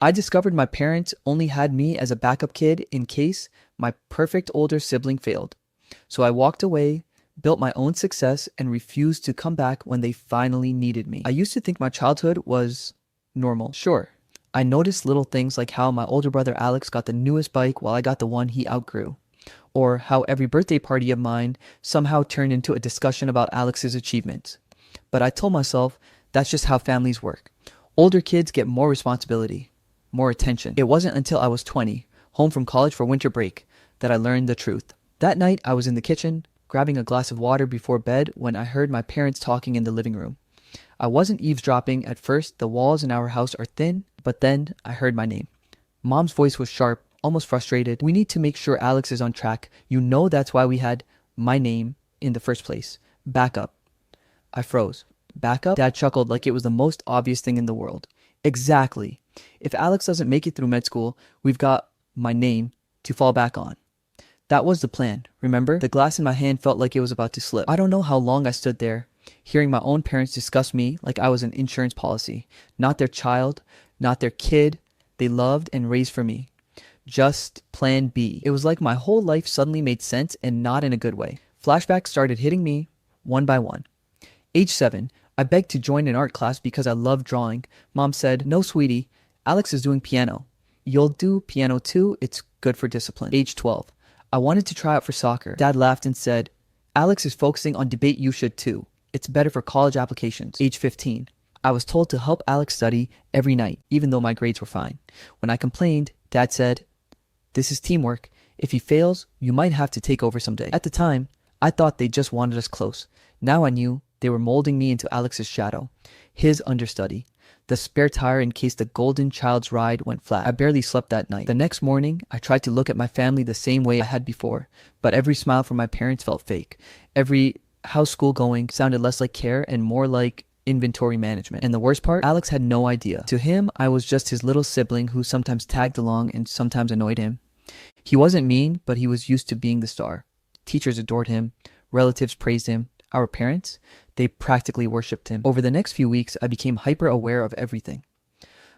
I discovered my parents only had me as a backup kid in case my perfect older sibling failed. So I walked away, built my own success, and refused to come back when they finally needed me. I used to think my childhood was normal. Sure, I noticed little things like how my older brother Alex got the newest bike while I got the one he outgrew, or how every birthday party of mine somehow turned into a discussion about Alex's achievements. But I told myself that's just how families work. Older kids get more responsibility, more attention. It wasn't until I was 20, home from college for winter break, that I learned the truth. That night, I was in the kitchen, grabbing a glass of water before bed when I heard my parents talking in the living room. I wasn't eavesdropping at first. The walls in our house are thin, but then I heard my name. Mom's voice was sharp, almost frustrated. "We need to make sure Alex is on track. You know that's why we had my name in the first place. Back up." I froze. Back up? Dad chuckled like it was the most obvious thing in the world. Exactly. If Alex doesn't make it through med school, we've got my name to fall back on. That was the plan, remember? The glass in my hand felt like it was about to slip. I don't know how long I stood there, hearing my own parents discuss me like I was an insurance policy. Not their child, not their kid they loved and raised for me. Just plan B. It was like my whole life suddenly made sense, and not in a good way. Flashbacks started hitting me one by one. Age 7, I begged to join an art class because I loved drawing. Mom said, "No, sweetie, Alex is doing piano. You'll do piano too, it's good for discipline." Age 12, I wanted to try out for soccer. Dad laughed and said, "Alex is focusing on debate, you should too. It's better for college applications." Age 15, I was told to help Alex study every night, even though my grades were fine. When I complained, Dad said, "This is teamwork. If he fails, you might have to take over someday." At the time, I thought they just wanted us close. Now I knew they were molding me into Alex's shadow, his understudy, the spare tire in case the golden child's ride went flat. I barely slept that night. The next morning, I tried to look at my family the same way I had before, but every smile from my parents felt fake. Every "how's school going" sounded less like care and more like inventory management. And the worst part, Alex had no idea. To him, I was just his little sibling who sometimes tagged along and sometimes annoyed him. He wasn't mean, but he was used to being the star. Teachers adored him. Relatives praised him. Our parents, they practically worshipped him. Over the next few weeks, I became hyper aware of everything.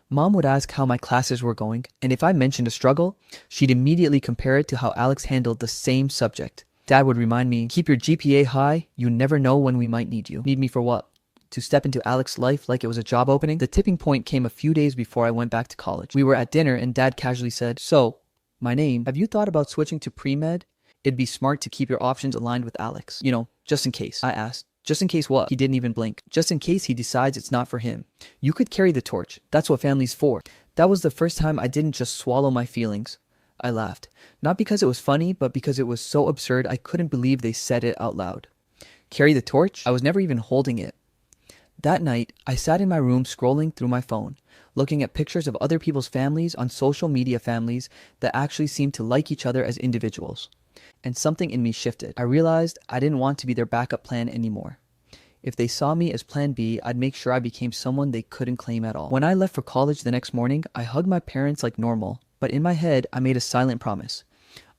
Mom would ask how my classes were going, and if I mentioned a struggle, she'd immediately compare it to how Alex handled the same subject. Dad would remind me, "Keep your GPA high, you never know when we might need you." Need me for what? To step into Alex's life like it was a job opening? The tipping point came a few days before I went back to college. We were at dinner and Dad casually said, "So, my name, have you thought about switching to pre-med? It'd be smart to keep your options aligned with Alex. You know, just in case." I asked. "Just in case what?" He didn't even blink. "Just in case he decides it's not for him. You could carry the torch. That's what family's for." That was the first time I didn't just swallow my feelings. I laughed. Not because it was funny, but because it was so absurd I couldn't believe they said it out loud. Carry the torch? I was never even holding it. That night, I sat in my room scrolling through my phone, looking at pictures of other people's families on social media, families that actually seemed to like each other as individuals. And something in me shifted. I realized I didn't want to be their backup plan anymore. If they saw me as plan B, I'd make sure I became someone they couldn't claim at all. When I left for college the next morning, I hugged my parents like normal, but in my head, I made a silent promise.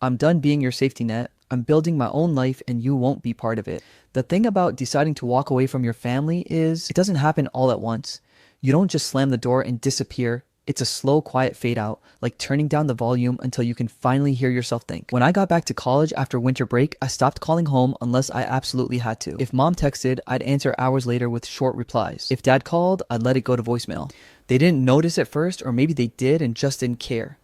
"I'm done being your safety net. I'm building my own life and you won't be part of it." The thing about deciding to walk away from your family is it doesn't happen all at once. You don't just slam the door and disappear. It's a slow, quiet fade out, like turning down the volume until you can finally hear yourself think. When I got back to college after winter break, I stopped calling home unless I absolutely had to. If mom texted, I'd answer hours later with short replies. If dad called, I'd let it go to voicemail. They didn't notice at first, or maybe they did and just didn't care.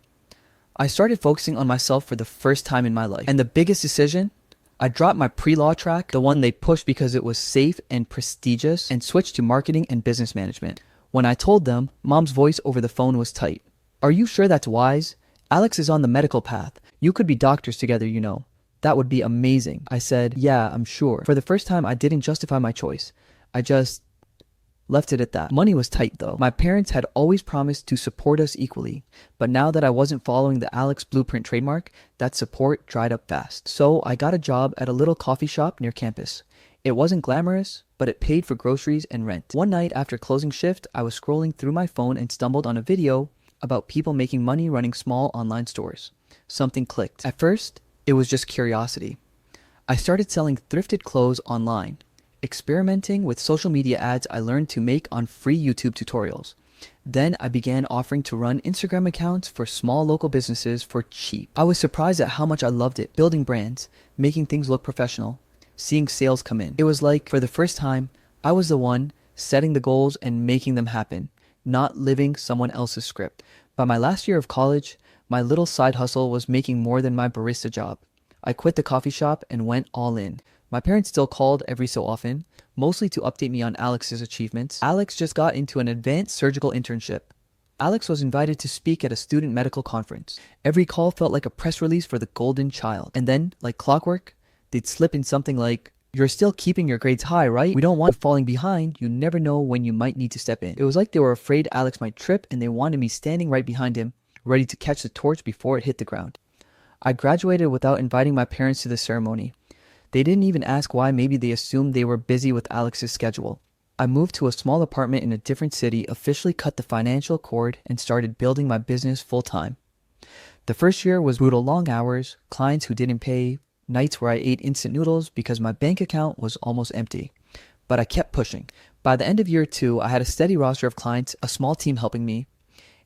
I started focusing on myself for the first time in my life. And the biggest decision? I dropped my pre-law track, the one they pushed because it was safe and prestigious, and switched to marketing and business management. When I told them, mom's voice over the phone was tight. "Are you sure that's wise? Alex is on the medical path. You could be doctors together, you know. That would be amazing." I said, "Yeah, I'm sure." For the first time, I didn't justify my choice. I just left it at that. Money was tight though. My parents had always promised to support us equally, but now that I wasn't following the Alex Blueprint trademark, that support dried up fast. So I got a job at a little coffee shop near campus. It wasn't glamorous, but it paid for groceries and rent. One night after closing shift, I was scrolling through my phone and stumbled on a video about people making money running small online stores. Something clicked. At first, it was just curiosity. I started selling thrifted clothes online, experimenting with social media ads I learned to make on free YouTube tutorials. Then I began offering to run Instagram accounts for small local businesses for cheap. I was surprised at how much I loved it, building brands, making things look professional, seeing sales come in. It was like, for the first time, I was the one setting the goals and making them happen, not living someone else's script. By my last year of college, my little side hustle was making more than my barista job. I quit the coffee shop and went all in. My parents still called every so often, mostly to update me on Alex's achievements. Alex just got into an advanced surgical internship. Alex was invited to speak at a student medical conference. Every call felt like a press release for the golden child. And then, like clockwork, they'd slip in something like, "You're still keeping your grades high, right? We don't want you falling behind. You never know when you might need to step in." It was like they were afraid Alex might trip and they wanted me standing right behind him, ready to catch the torch before it hit the ground. I graduated without inviting my parents to the ceremony. They didn't even ask why. Maybe they assumed they were busy with Alex's schedule. I moved to a small apartment in a different city, officially cut the financial cord, and started building my business full time. The first year was brutal: long hours, clients who didn't pay, nights where I ate instant noodles because my bank account was almost empty. But I kept pushing. By the end of year 2, I had a steady roster of clients, a small team helping me,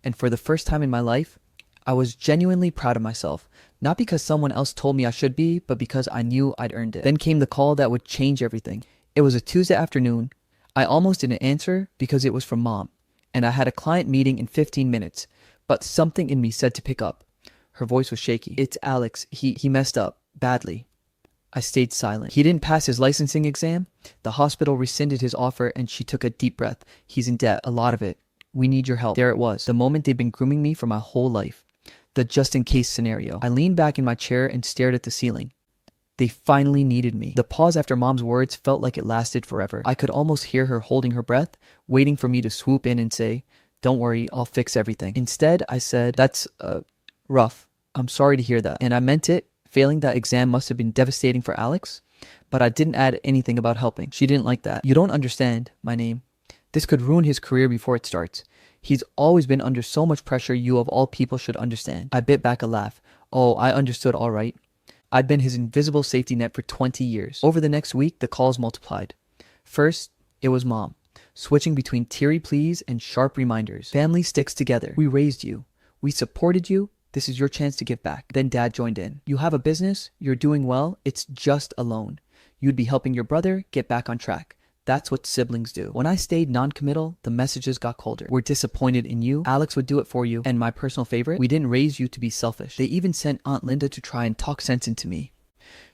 and for the first time in my life, I was genuinely proud of myself. Not because someone else told me I should be, but because I knew I'd earned it. Then came the call that would change everything. It was a Tuesday afternoon. I almost didn't answer because it was from Mom, and I had a client meeting in 15 minutes, but something in me said to pick up. Her voice was shaky. "It's Alex. He messed up badly." I stayed silent. "He didn't pass his licensing exam. The hospital rescinded his offer," and she took a deep breath. "He's in debt, a lot of it. We need your help." There it was, the moment they'd been grooming me for my whole life. The just-in-case scenario. I leaned back in my chair and stared at the ceiling. They finally needed me. The pause after Mom's words felt like it lasted forever. I could almost hear her holding her breath, waiting for me to swoop in and say, "Don't worry, I'll fix everything." Instead, I said, "That's rough. I'm sorry to hear that." And I meant it. Failing that exam must have been devastating for Alex, but I didn't add anything about helping. She didn't like that. "You don't understand my name. This could ruin his career before it starts. He's always been under so much pressure. You of all people should understand." I bit back a laugh. Oh, I understood all right. I'd been his invisible safety net for 20 years. Over the next week, the calls multiplied. First, it was Mom, switching between teary pleas and sharp reminders. "Family sticks together. We raised you. We supported you. This is your chance to give back." Then Dad joined in. "You have a business. You're doing well. It's just a loan. You'd be helping your brother get back on track. That's what siblings do." When I stayed non-committal, the messages got colder. "We're disappointed in you. Alex would do it for you." And my personal favorite, "We didn't raise you to be selfish." They even sent Aunt Linda to try and talk sense into me.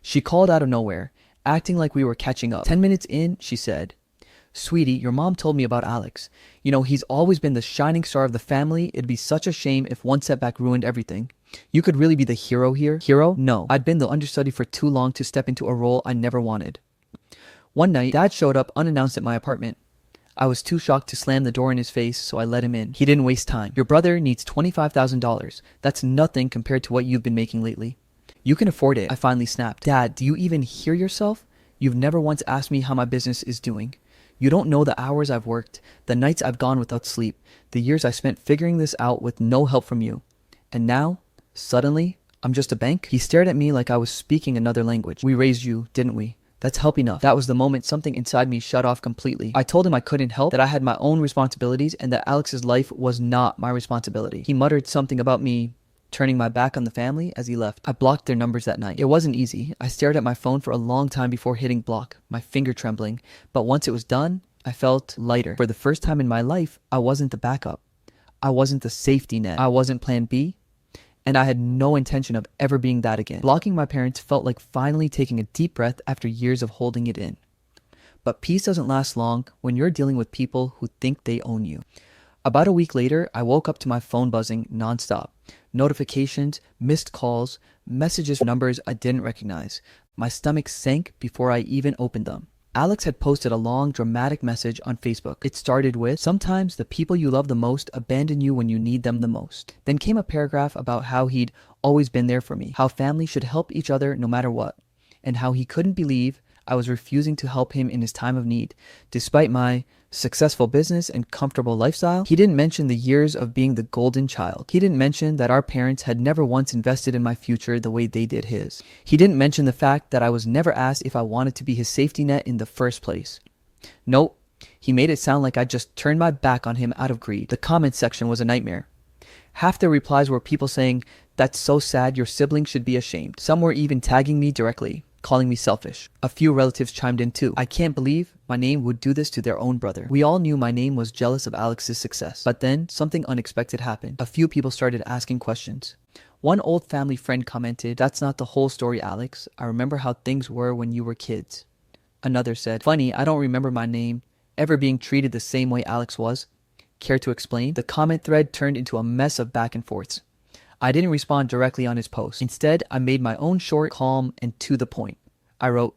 She called out of nowhere, acting like we were catching up. 10 minutes in, she said, "Sweetie, your mom told me about Alex. You know, he's always been the shining star of the family. It'd be such a shame if one setback ruined everything. You could really be the hero here." Hero? No. I'd been the understudy for too long to step into a role I never wanted. One night, Dad showed up unannounced at my apartment. I was too shocked to slam the door in his face, so I let him in. He didn't waste time. "Your brother needs $25,000. That's nothing compared to what you've been making lately. You can afford it." I finally snapped. "Dad, do you even hear yourself? You've never once asked me how my business is doing. You don't know the hours I've worked, the nights I've gone without sleep, the years I spent figuring this out with no help from you. And now, suddenly, I'm just a bank?" He stared at me like I was speaking another language. "We raised you, didn't we? That's help enough." That was the moment something inside me shut off completely. I told him I couldn't help, that I had my own responsibilities, and that Alex's life was not my responsibility. He muttered something about me turning my back on the family as he left. I blocked their numbers that night. It wasn't easy. I stared at my phone for a long time before hitting block, my finger trembling. But once it was done, I felt lighter. For the first time in my life, I wasn't the backup. I wasn't the safety net. I wasn't plan B. And I had no intention of ever being that again. Blocking my parents felt like finally taking a deep breath after years of holding it in. But peace doesn't last long when you're dealing with people who think they own you. About a week later, I woke up to my phone buzzing nonstop. Notifications, missed calls, messages from numbers I didn't recognize. My stomach sank before I even opened them. Alex had posted a long, dramatic message on Facebook. It started with, "Sometimes the people you love the most abandon you when you need them the most." Then came a paragraph about how he'd always been there for me, how family should help each other no matter what, and how he couldn't believe I was refusing to help him in his time of need, despite my successful business and comfortable lifestyle. He didn't mention the years of being the golden child. He didn't mention that our parents had never once invested in my future the way they did his. He didn't mention the fact that I was never asked if I wanted to be his safety net in the first place. Nope, He made it sound like I just turned my back on him out of greed. The comments section was a nightmare. Half the replies were people saying, "That's so sad, your sibling should be ashamed." Some were even tagging me directly, calling me selfish. A few relatives chimed in too. "I can't believe my name would do this to their own brother." We all knew my name was jealous of Alex's success. But then something unexpected happened. A few people started asking questions. One old family friend commented, "That's not the whole story, Alex. I remember how things were when you were kids." Another said, "Funny, I don't remember my name ever being treated the same way Alex was. Care to explain?" The comment thread turned into a mess of back and forths. I didn't respond directly on his post. Instead, I made my own short, calm, and to the point. I wrote,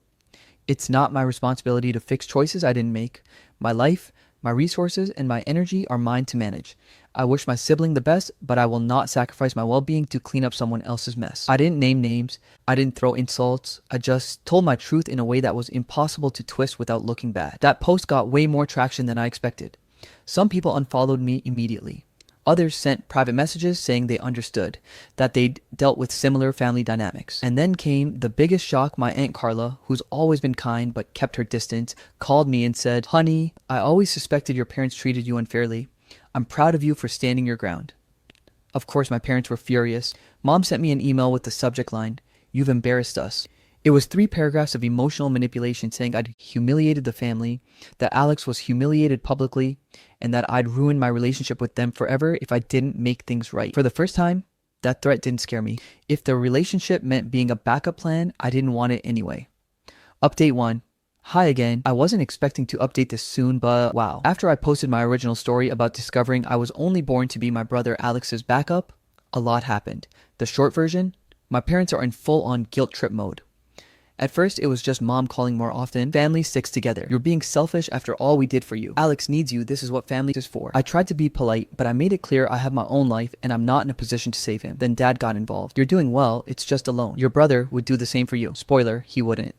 "It's not my responsibility to fix choices I didn't make. My life, my resources, and my energy are mine to manage. I wish my sibling the best, but I will not sacrifice my well-being to clean up someone else's mess." I didn't name names. I didn't throw insults. I just told my truth in a way that was impossible to twist without looking bad. That post got way more traction than I expected. Some people unfollowed me immediately. Others sent private messages saying they understood, that they'd dealt with similar family dynamics. And then came the biggest shock. My Aunt Carla, who's always been kind but kept her distance, called me and said, "Honey, I always suspected your parents treated you unfairly. I'm proud of you for standing your ground." Of course, my parents were furious. Mom sent me an email with the subject line, "You've embarrassed us." It was 3 paragraphs of emotional manipulation saying I'd humiliated the family, that Alex was humiliated publicly, and that I'd ruin my relationship with them forever if I didn't make things right. For the first time, that threat didn't scare me. If the relationship meant being a backup plan, I didn't want it anyway. Update 1. Hi again. I wasn't expecting to update this soon, but wow. After I posted my original story about discovering I was only born to be my brother Alex's backup, a lot happened. The short version, my parents are in full-on guilt trip mode. At first, it was just mom calling more often. "Family sticks together. You're being selfish after all we did for you. Alex needs you. This is what family is for." I tried to be polite, but I made it clear I have my own life and I'm not in a position to save him. Then dad got involved. "You're doing well. It's just a loan. Your brother would do the same for you." Spoiler, he wouldn't.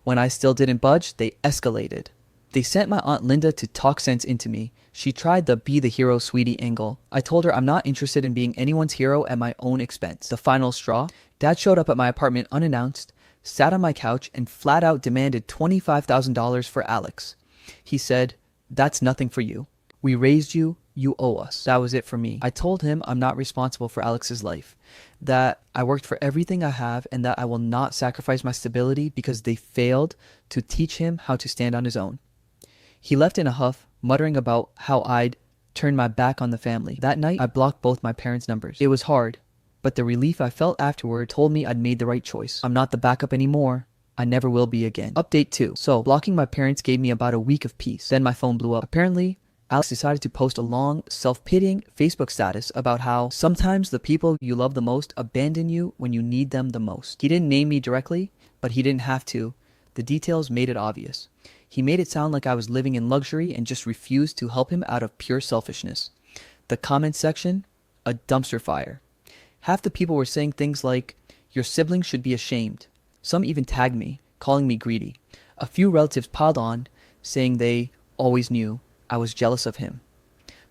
When I still didn't budge, they escalated. They sent my Aunt Linda to talk sense into me. She tried the be the hero sweetie angle. I told her I'm not interested in being anyone's hero at my own expense. The final straw, dad showed up at my apartment unannounced, sat on my couch, and flat out demanded $25,000 for Alex. He said, "That's nothing for you. We raised you. You owe us." That was it for me. I told him I'm not responsible for Alex's life, that I worked for everything I have, and that I will not sacrifice my stability because they failed to teach him how to stand on his own. He left in a huff, muttering about how I'd turned my back on the family. That night, I blocked both my parents' numbers. It was hard, but the relief I felt afterward told me I'd made the right choice. I'm not the backup anymore. I never will be again. Update 2. So, blocking my parents gave me about a week of peace. Then my phone blew up. Apparently, Alex decided to post a long, self-pitying Facebook status about how sometimes the people you love the most abandon you when you need them the most. He didn't name me directly, but he didn't have to. The details made it obvious. He made it sound like I was living in luxury and just refused to help him out of pure selfishness. The comments section, a dumpster fire. Half the people were saying things like, "Your sibling should be ashamed." Some even tagged me, calling me greedy. A few relatives piled on, saying they always knew I was jealous of him.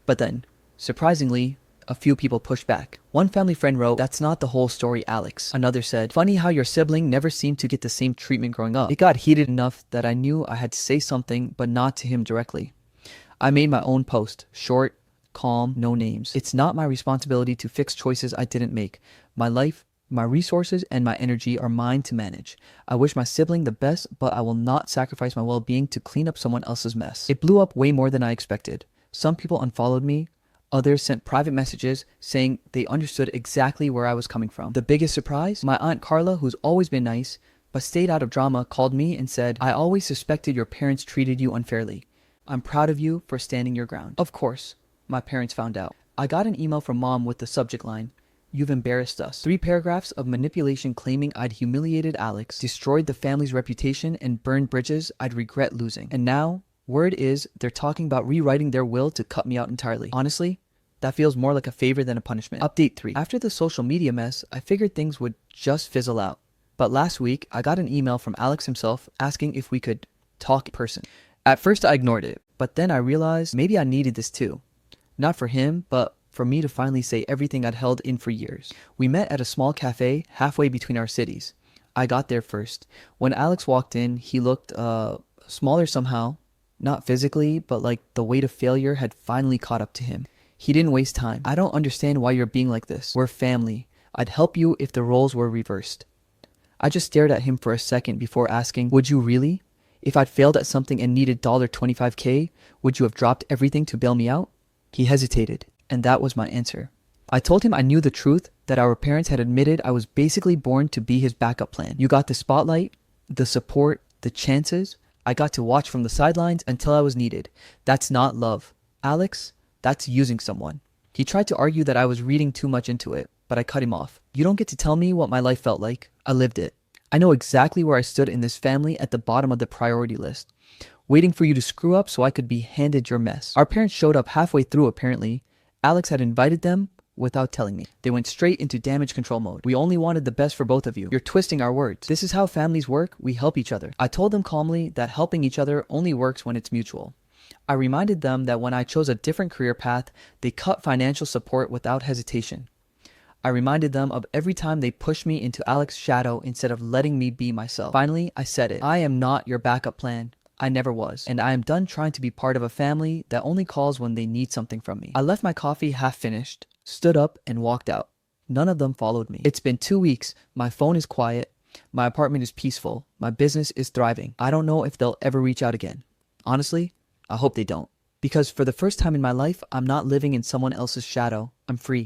But then, surprisingly, a few people pushed back. One family friend wrote, "That's not the whole story, Alex." Another said, "Funny how your sibling never seemed to get the same treatment growing up." It got heated enough that I knew I had to say something, but not to him directly. I made my own post, short, calm, no names. "It's not my responsibility to fix choices I didn't make. My life, my resources, and my energy are mine to manage. I wish my sibling the best, but I will not sacrifice my well-being to clean up someone else's mess." It blew up way more than I expected. Some people unfollowed me. Others sent private messages saying they understood exactly where I was coming from. The biggest surprise? My Aunt Carla, who's always been nice, but stayed out of drama, called me and said, "I always suspected your parents treated you unfairly. I'm proud of you for standing your ground." Of course, my parents found out. I got an email from mom with the subject line, "You've embarrassed us." 3 paragraphs of manipulation claiming I'd humiliated Alex, destroyed the family's reputation, and burned bridges I'd regret losing. And now, word is they're talking about rewriting their will to cut me out entirely. Honestly, that feels more like a favor than a punishment. Update 3. After the social media mess, I figured things would just fizzle out. But last week, I got an email from Alex himself asking if we could talk in person. At first, I ignored it, but then I realized maybe I needed this too. Not for him, but for me to finally say everything I'd held in for years. We met at a small cafe halfway between our cities. I got there first. When Alex walked in, he looked smaller somehow, Not physically, but like the weight of failure had finally caught up to him. He didn't waste time. I don't understand why you're being like this. We're family. I'd help you if the roles were reversed. I just stared at him for a second before asking, would you really? If I'd failed at something and needed $25K, would you have dropped everything to bail me out? He hesitated, and that was my answer. I told him I knew the truth, that our parents had admitted I was basically born to be his backup plan. You got the spotlight, the support, the chances. I got to watch from the sidelines until I was needed. That's not love. Alex, that's using someone. He tried to argue that I was reading too much into it, but I cut him off. You don't get to tell me what my life felt like. I lived it. I know exactly where I stood in this family at the bottom of the priority list, waiting for you to screw up so I could be handed your mess. Our parents showed up halfway through apparently. Alex had invited them without telling me. They went straight into damage control mode. We only wanted the best for both of you. You're twisting our words. This is how families work. We help each other. I told them calmly that helping each other only works when it's mutual. I reminded them that when I chose a different career path, they cut financial support without hesitation. I reminded them of every time they pushed me into Alex's shadow instead of letting me be myself. Finally, I said it. I am not your backup plan. I never was. And I am done trying to be part of a family that only calls when they need something from me. I left my coffee half finished, stood up, and walked out. None of them followed me. It's been 2 weeks. My phone is quiet. My apartment is peaceful. My business is thriving. I don't know if they'll ever reach out again. Honestly, I hope they don't. Because for the first time in my life, I'm not living in someone else's shadow. I'm free.